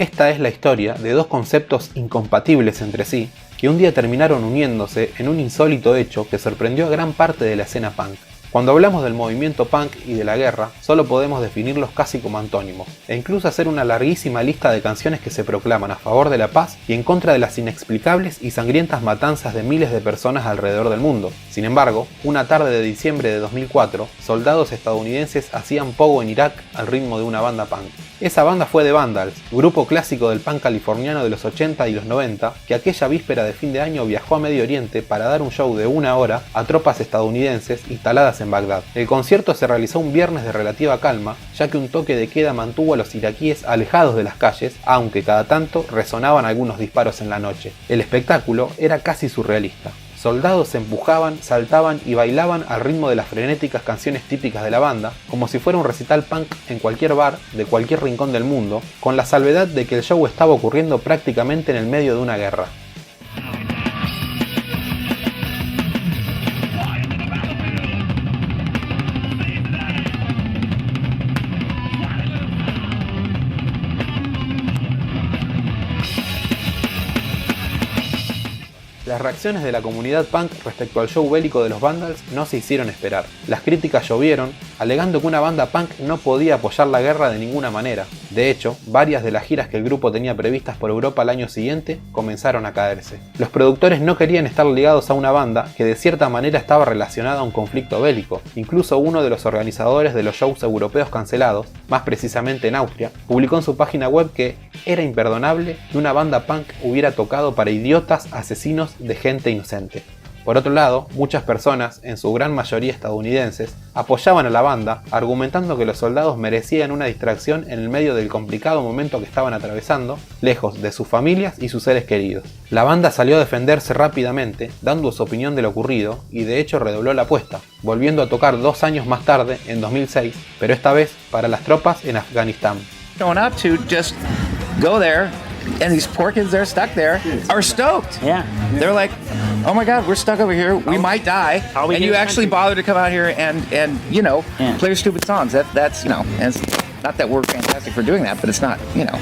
Esta es la historia de dos conceptos incompatibles entre sí, que un día terminaron uniéndose en un insólito hecho que sorprendió a gran parte de la escena punk. Cuando hablamos del movimiento punk y de la guerra, solo podemos definirlos casi como antónimos, e incluso hacer una larguísima lista de canciones que se proclaman a favor de la paz y en contra de las inexplicables y sangrientas matanzas de miles de personas alrededor del mundo. Sin embargo, una tarde de diciembre de 2004, soldados estadounidenses hacían pogo en Irak al ritmo de una banda punk. Esa banda fue The Vandals, grupo clásico del punk californiano de los 80 y los 90, que aquella víspera de fin de año viajó a Medio Oriente para dar un show de 1 hora a tropas estadounidenses instaladas en Bagdad. El concierto se realizó un viernes de relativa calma, ya que un toque de queda mantuvo a los iraquíes alejados de las calles, aunque cada tanto resonaban algunos disparos en la noche. El espectáculo era casi surrealista. Soldados se empujaban, saltaban y bailaban al ritmo de las frenéticas canciones típicas de la banda, como si fuera un recital punk en cualquier bar de cualquier rincón del mundo, con la salvedad de que el show estaba ocurriendo prácticamente en el medio de una guerra. Las reacciones de la comunidad punk respecto al show bélico de los Vandals no se hicieron esperar. Las críticas llovieron, alegando que una banda punk no podía apoyar la guerra de ninguna manera. De hecho, varias de las giras que el grupo tenía previstas por Europa al año siguiente comenzaron a caerse. Los productores no querían estar ligados a una banda que de cierta manera estaba relacionada a un conflicto bélico. Incluso uno de los organizadores de los shows europeos cancelados, más precisamente en Austria, publicó en su página web que era imperdonable que una banda punk hubiera tocado para idiotas asesinos de gente inocente. Por otro lado, muchas personas, en su gran mayoría estadounidenses, apoyaban a la banda, argumentando que los soldados merecían una distracción en el medio del complicado momento que estaban atravesando, lejos de sus familias y sus seres queridos. La banda salió a defenderse rápidamente, dando su opinión de lo ocurrido, y de hecho redobló la apuesta, volviendo a tocar 2 años más tarde, en 2006, pero esta vez para las tropas en Afganistán. Showing up to just go there. And these poor kids that are stuck there are stoked. Yeah. They're like, oh my God, we're stuck over here. We might die. And you actually bother to come out here and you know, play your stupid songs. That's, you know, and it's not that we're fantastic for doing that, but it's not, you know,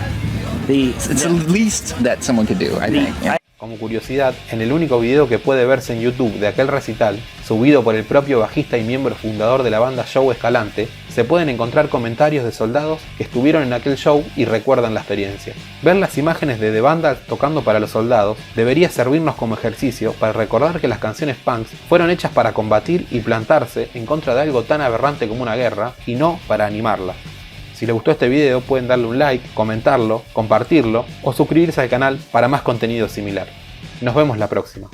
it's the least that someone could do, I think. Yeah. Como curiosidad, en el único video que puede verse en YouTube de aquel recital, subido por el propio bajista y miembro fundador de la banda Joe Escalante, se pueden encontrar comentarios de soldados que estuvieron en aquel show y recuerdan la experiencia. Ver las imágenes de The Vandals tocando para los soldados debería servirnos como ejercicio para recordar que las canciones punks fueron hechas para combatir y plantarse en contra de algo tan aberrante como una guerra y no para animarla. Si les gustó este video pueden darle un like, comentarlo, compartirlo o suscribirse al canal para más contenido similar. Nos vemos la próxima.